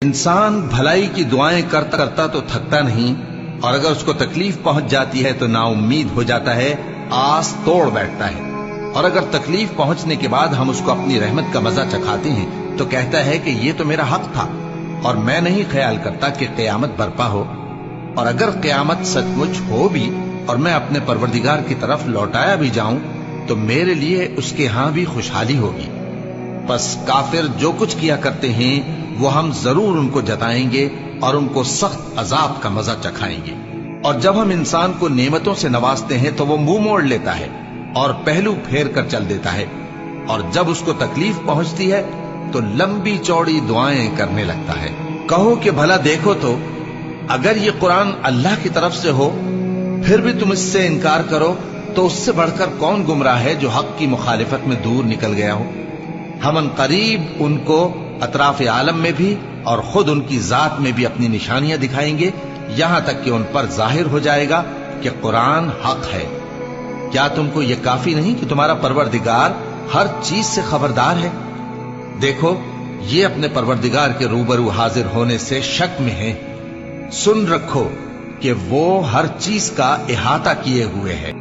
इंसान भलाई की दुआएं करता करता तो थकता नहीं, और अगर उसको तकलीफ पहुंच जाती है तो नाउम्मीद हो जाता है, आस तोड़ बैठता है। और अगर तकलीफ पहुंचने के बाद हम उसको अपनी रहमत का मजा चखाते हैं तो कहता है कि ये तो मेरा हक था, और मैं नहीं ख्याल करता कि क़यामत बर्पा हो। और अगर क़यामत सचमुच हो भी और मैं अपने परवरदिगार की तरफ लौटाया भी जाऊं तो मेरे लिए उसके यहां भी खुशहाली होगी। बस काफिर जो कुछ किया करते हैं वो हम जरूर उनको जताएंगे और उनको सख्त अजाब का मजा चखाएंगे। और जब हम इंसान को नेमतों से नवाजते हैं तो वो मुंह मोड़ लेता है और पहलू फेर कर चल देता है, और जब उसको तकलीफ पहुंचती है तो लंबी चौड़ी दुआएं करने लगता है। कहो कि भला देखो तो, अगर ये कुरान अल्लाह की तरफ से हो फिर भी तुम इससे इनकार करो तो उससे बढ़कर कौन गुमराह है जो हक की मुखालिफत में दूर निकल गया हो। हम करीब उनको अतराफ आलम में भी और खुद उनकी जात में भी अपनी निशानियां दिखाएंगे, यहां तक कि उन पर जाहिर हो जाएगा कि कुरान हक है। क्या तुमको यह काफी नहीं कि तुम्हारा परवरदिगार हर चीज से खबरदार है? देखो, ये अपने परवरदिगार के रूबरू हाजिर होने से शक में है। सुन रखो कि वो हर चीज का इहाता किए हुए है।